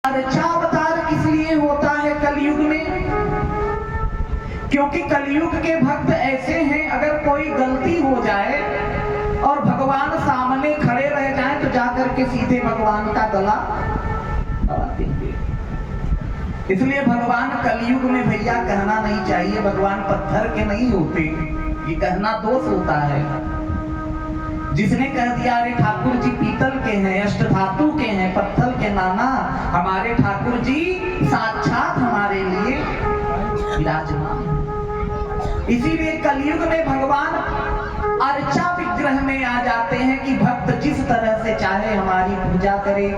अच्छा अवतार किस लिए होता है कलयुग में? क्योंकि कलयुग के भक्त ऐसे हैं, अगर कोई गलती हो जाए और भगवान सामने खड़े रह जाएं तो जाकर के सीधे भगवान का गला दबा देंगे। इसलिए भगवान कलयुग में भैया कहना नहीं चाहिए, भगवान पत्थर के नहीं होते, ये कहना दोष होता है। जिसने कह दिया अरे ठाकुर जी पीतल के हैं, अष्ट धातु के हैं, पत्थर के नाना, हमारे ठाकुर जी साक्षात हमारे लिए विराजमान। इसीलिए कलयुग में भगवान अर्चा विग्रह में आ जाते हैं कि भक्त जिस तरह से चाहे हमारी पूजा करे,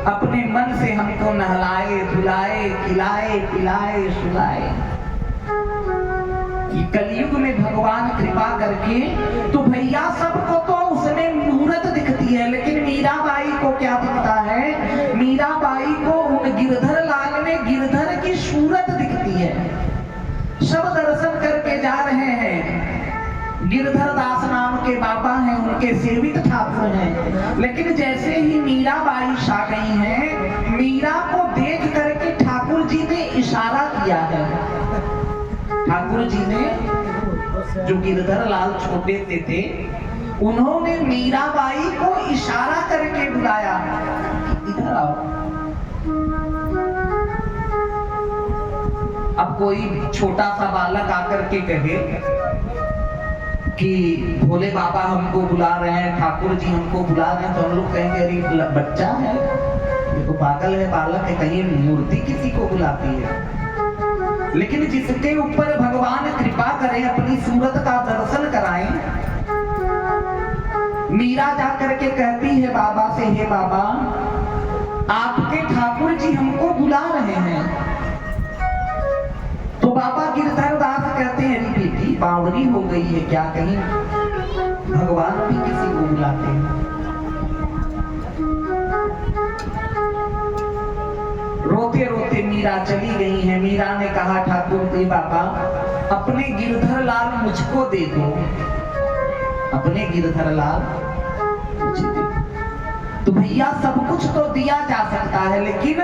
अपने मन से हमको नहलाए धुलाए खिलाए पिलाए सुलाए। कलयुग में भगवान कृपा करके तो भैया सबको तो उसमें मूर्त दिखती है, लेकिन मीराबाई को क्या दिखता है? मीराबाई को उन गिरधर लाल में गिरधर की सूरत दिखती है। सब दर्शन करके जा रहे हैं, गिरधर दास नाम के बाबा हैं, उनके सेवित ठाकुर हैं, लेकिन जैसे ही मीराबाई छा गई हैं, मीरा को देख करके ठाकुर जी ने इशारा किया है। ठाकुर जी ने जो गिरधर लाल छोटे से थे, उन्होंने मीराबाई को इशारा करके बुलाया, इधर आओ। अब कोई छोटा सा बालक आकर के कहे कि भोले बाबा हमको बुला रहे हैं, ठाकुर जी हमको बुला रहे हैं, तो हम लोग कहेंगे अरे बच्चा है, ये तो पागल है, बालक है, कहीं मूर्ति किसी को बुलाती है। लेकिन जिसके ऊपर भगवान कृपा करें, अपनी सूरत का दर्शन कराएं, मीरा जाकर के कहती है बाबा से, हे बाबा आपके ठाकुर जी हमको बुला रहे हैं। तो बाबा गिरधर दास कहते हैं अरे बेटी बावरी हो गई है क्या, कहीं भगवान भी किसी को बुलाते हैं? रोते रोते मीरा चली गई है। मीरा ने कहा ठाकुर दे बाबा अपने गिरधर लाल मुझको दे दो, अपने गिरधर लाल मुझे दे दो। तो भैया सब कुछ तो दिया जा सकता है, लेकिन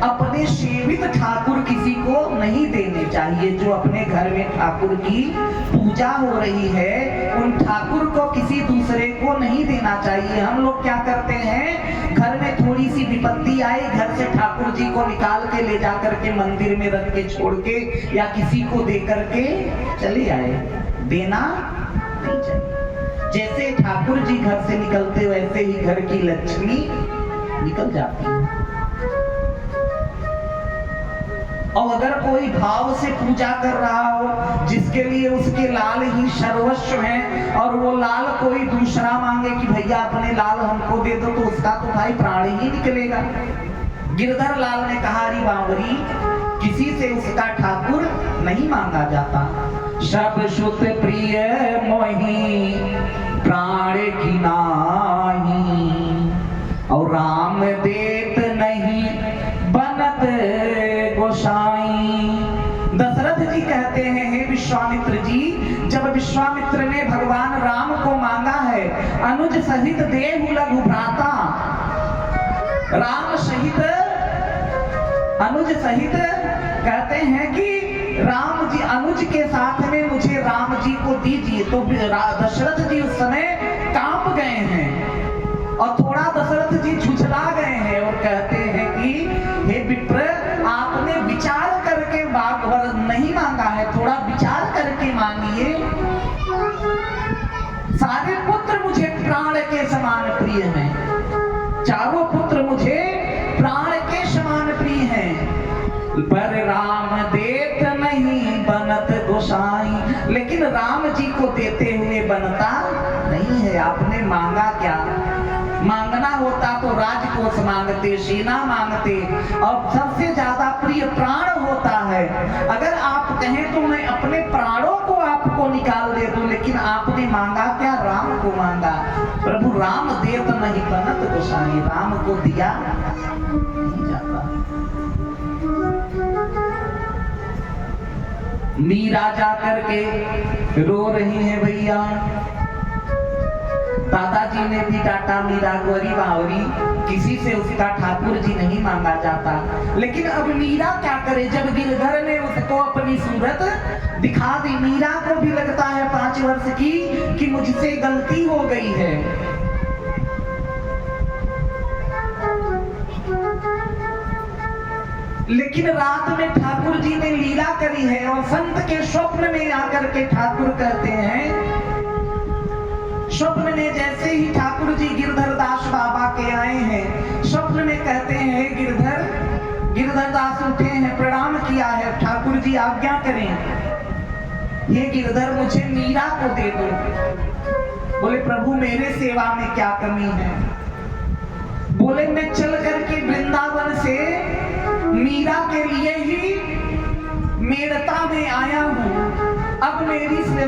अपने सेवित ठाकुर किसी को नहीं देने चाहिए। जो अपने घर में ठाकुर की पूजा हो रही है, उन ठाकुर को किसी दूसरे को नहीं देना चाहिए। हम लोग क्या करते हैं, घर में थोड़ी सी विपत्ति आई, घर से ठाकुर जी को निकाल के ले जा करके मंदिर में रख के छोड़ के या किसी को दे करके चले आए। देना नहीं चाहिए। जैसे ठाकुर जी घर से निकलते वैसे ही घर की लक्ष्मी निकल जाती है। और अगर कोई भाव से पूजा कर रहा हो, जिसके लिए उसके लाल ही सर्वस्व हैं, और वो लाल कोई दूसरा मांगे कि भैया अपने लाल हमको दे दो, तो उसका तो भाई प्राण ही निकलेगा। गिरधर लाल ने कहा अरे बावरी किसी से उसका ठाकुर नहीं मांगा जाता। सब सुत प्रिय मोही प्राण की नाही, और राम देत नहीं बनत गोसाई। दशरथ जी कहते हैं हे विश्वामित्र जी, जब विश्वामित्र ने भगवान राम को मांगा है, अनुज सहित देहु लघु भ्राता, राम सहित अनुज सहित कहते हैं कि राम जी अनुज के साथ में मुझे राम जी को दीजिए। तो दशरथ जी उस समय कांप गए हैं और थोड़ा दशरथ जी झुझला गए हैं और कहते हैं कि हे विप्र आपने विचार करके बात नहीं मांगा है, थोड़ा विचार करके मांगिए। सारे पुत्र मुझे प्राण के समान प्रिय हैं, चारों पुत्र मुझे प्राण के समान प्रिय हैं, पर राम देत नहीं बनत गोसाई। लेकिन राम जी को देते हुए बनता नहीं है। आपने मांगा क्या? मांगना होता तो राजकोष मांगते, सेना मांगते, और सबसे ज्यादा प्रिय प्राण होता है। अगर आप कहें तो मैं अपने प्राणों को आपको निकाल दे दूं, लेकिन आपने मांगा क्या? राम को मांगा। प्रभु राम देत नहीं बनत गोसाई, राम को दिया नहीं जाता। मीरा जाकर के रो रही है भैया, दादाजी ने भी डांटा मीरा को, अरे बावरी किसी से उसका ठाकुर जी नहीं मांगा जाता। लेकिन अब मीरा क्या करे, जब गिरधर ने उसको अपनी सूरत दिखा दी, मीरा को भी लगता है 5 वर्ष की कि मुझसे गलती हो गई है। लेकिन रात में ठाकुर जी ने लीला करी है और संत के स्वप्न में आकर के ठाकुर कहते हैं, स्वप्न में जैसे ही ठाकुर जी गिरधर दास बाबा के आए हैं, स्वप्न में कहते हैं गिरधर दास उठे हैं, प्रणाम किया है, ठाकुर जी आज्ञा करें, ये गिरधर मुझे मीरा को दे दो। बोले प्रभु मेरे सेवा में क्या कमी है? बोले मैं चल करके वृंदावन से मीरा के लिए ही मेड़ता में आया हूं, अब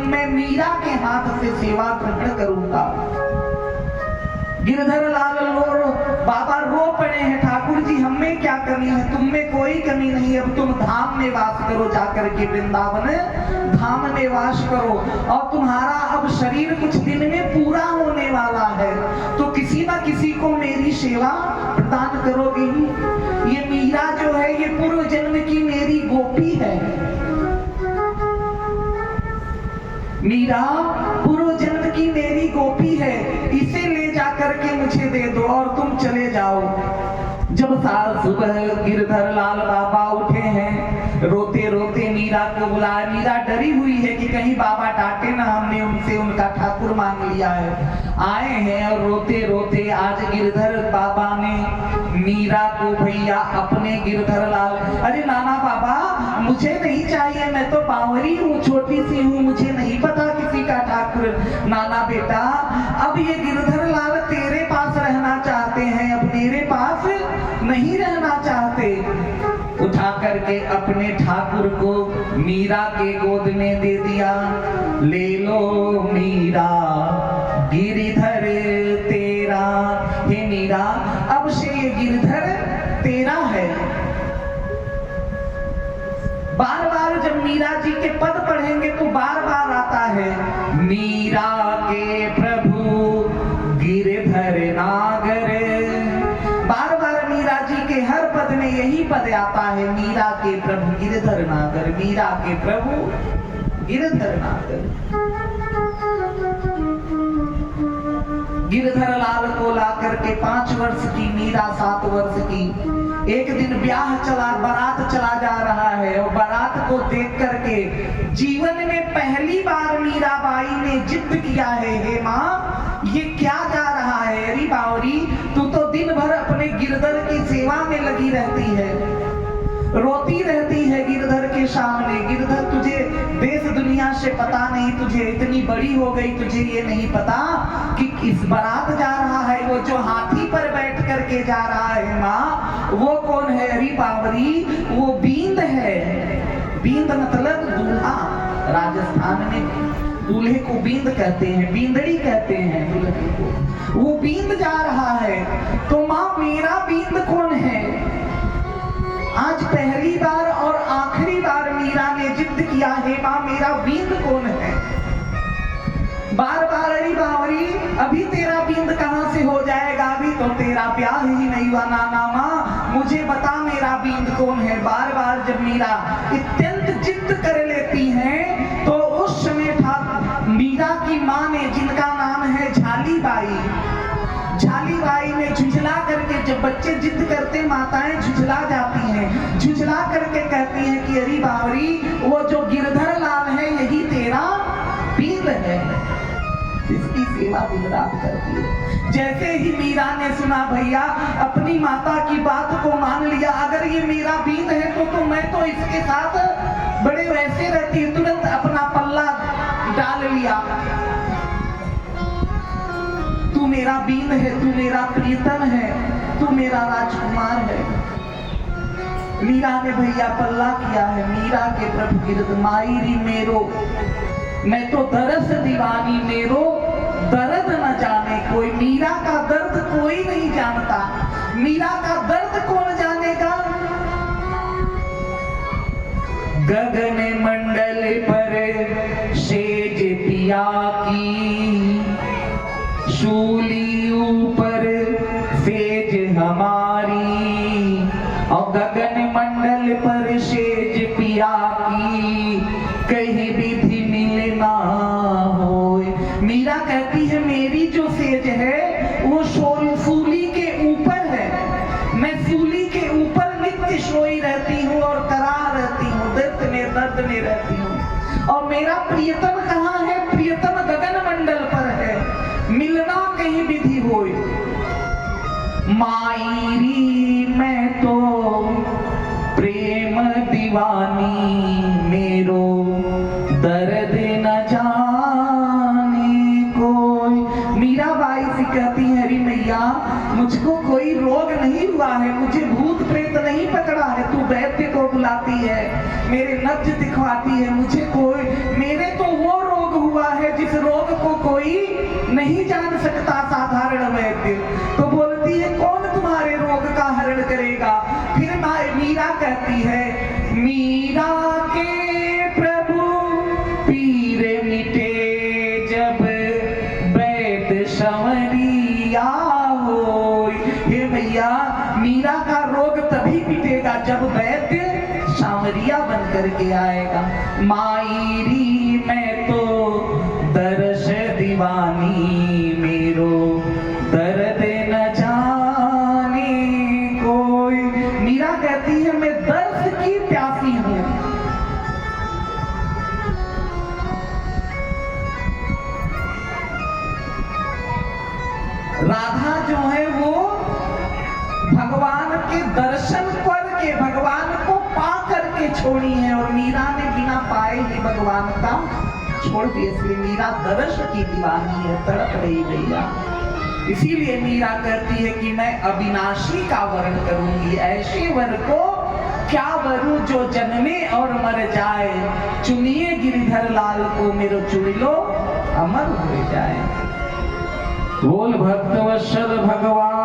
मैं मीरा के हाथ से सेवा ग्रहण करूंगा। गिरधर लाल बाबा रो पड़े हैं, ठाकुर जी हमें क्या कमी है? तुम में कोई कमी नहीं, अब तुम धाम में वास करो, जाकर के वृंदावन धाम में वास करो, और तुम्हारा अब शरीर कुछ दिन में पूरा होने वाला है, तो किसी ना किसी को मेरी सेवा प्रदान करोगे ही। ये मीरा जो है ये पूर्व जन्म की मेरी गोपी है, मीरा पूर्व जन्म की मेरी गोपी है, इसे ले जाकर के मुझे दे दो और तुम चले जाओ। जब साल सुबह गिरधर लाल बाबा उठे हैं, रोते रोते मीरा को बुलाया। मीरा डरी हुई है कि कहीं बाबा डांटे ना, हमने उनसे उनका ठाकुर मांग लिया है। आए हैं और रोते रोते आज गिरधर बाबा ने मीरा को भैया अपने गिरधर लाल, अरे नाना बाबा मुझे नहीं चाहिए, मैं तो बावरी हूँ, छोटी सी हूँ, मुझे नहीं पता किसी का ठाकुर। नाना बेटा अब ये गिरधर लाल तेरे पास रहना चाहते हैं, अब मेरे पास नहीं रहना चाहते। उठा करके अपने ठाकुर को मीरा के गोद में दे दिया। ले लो मीरा गिरधर तेरा, हे मीरा अब से ये गिरधर तेरा है। बार बार जब मीरा जी के पद पढ़ेंगे तो बार बार आता है, मीरा के प्रभु गिरधर नागर। बार बार मीरा जी के हर पद में यही पद आता है, मीरा के प्रभु गिरधर नागर, मीरा के प्रभु गिरधर नागर। गिरधर लाल को ला करके 5 वर्ष की मीरा 7 वर्ष की, एक दिन ब्याह चला, बारात चला जा रहा है, और बारात को देख करके जीवन में पहली बार मीराबाई ने जिद किया है, हे माँ ये क्या जा रहा है? अरे बावरी तू तो दिन भर अपने गिरधर की सेवा में लगी रहती है, रोती रहती है गिरधर के सामने। गिरधर तुझे देश दुनिया से पता नहीं, तुझे इतनी बड़ी हो गई, तुझे ये नहीं पता कि इस बारात जा रहा है, वो जो हाथी पर बैठ करके जा रहा है माँ, वो कौन है? अरे बावरी वो बींद है। बींद मतलब दूल्हा, राजस्थान में दूल्हे को बींद कहते हैं, बींदड़ी कहते हैं दूल्हे को। वो बींद जा रहा है, तो माँ मेरा बींद कौन है? आज पहली बार और आखिरी बार मीरा ने जिद किया है, माँ मेरा बींद कौन है? बार बार अरे बावरी अभी तेरा बींद कहाँ से हो जाएगा, अभी तो तेरा ब्याह ही नहीं हुआ। नाना माँ मुझे बता मेरा बींद कौन है? बार बार जब मीरा अत्यंत जिद कर लेती हैं, तो उस समय मीरा की माँ ने, जिनका नाम है झालीबाई, झालीबाई ने झुझला करके, जब बच्चे जिद करते माताएं झुझला जाती हैं, झुझला करके कहती हैं कि अरे बावरी वो जो गिरधर लाल है यही तेरा बींद है, इसकी सेवा दिन रात करती है। जैसे ही मीरा ने सुना भैया अपनी माता की बात को मान लिया, अगर ये मेरा बींद है तो मैं तो इसके साथ बड़े वैसे रहती है, तुरंत अपना पल्ला डाल लिया, तू मेरा बींद है, तू मेरा प्रीतम है, तू मेरा राजकुमार है। मीरा ने भैया पल्ला किया है, मीरा के प्रभु गिरध मायरी मेरो, मैं तो दरस दीवानी मेरो, दर्द न जाने कोई। मीरा का दर्द कोई नहीं जानता, मीरा का दर्द कौन जानेगा? गगन मंडल पर सेज पिया की, शूली ऊपर सेज और गगन मंडल पर शेज पिया की कहीं विधि मिलना होए। मीरा कहती है मेरी जो सेज है वो सूली के ऊपर है, मैं सूली के ऊपर नित्य सोई रहती हूँ और करा रहती हूँ, दर्द में रहती हूँ। और मेरा प्रियतम कहाँ है? प्रियतम गगन मंडल पर है, मिलना कहीं विधि होए। मायरी मैं तो प्रेम दीवानी, मेरो दर्द न जाने कोई। मीराबाई से कहती है हरी मैया मुझको कोई रोग नहीं हुआ है, मुझे भूत प्रेत नहीं पकड़ा है, तू वैद्य को बुलाती है, मेरे नब्ज दिखवाती है, मुझे कोई, मेरे तो वो रोग हुआ है जिस रोग को कोई नहीं जान सकता साधारण वैद्य। तो बोलती है कौन तुम्हारे रोग का हरण करेगा? फिर मीरा कहती है मीरा के प्रभु पीर मिटे जब वैद्य संवरिया होय। हे भैया मीरा का रोग तभी मिटेगा जब वैद्य सांवरिया बन करके आएगा। मायरी मैं तो दर्श दीवानी, मेरो दर्द न जाने कोई। मीरा कहती है मैं दर्द की प्यासी हूं। राधा जो है वो भगवान के दर्शन करके, भगवान को पा करके छोड़ी है, और मीरा ने बिना पाए ही भगवान का छोड़ दिया। इसलिए मीरा दर्श की दीवानी है, तड़प रही भैया। इसीलिए मीरा कहती है कि मैं अविनाशी का वर्ण करूंगी, ऐसे वर को क्या वरू जो जन्मे और मर जाए, चुनिए गिरिधर लाल को मेरो चुन लो अमर हो जाए। बोल भक्त वत्सल भगवान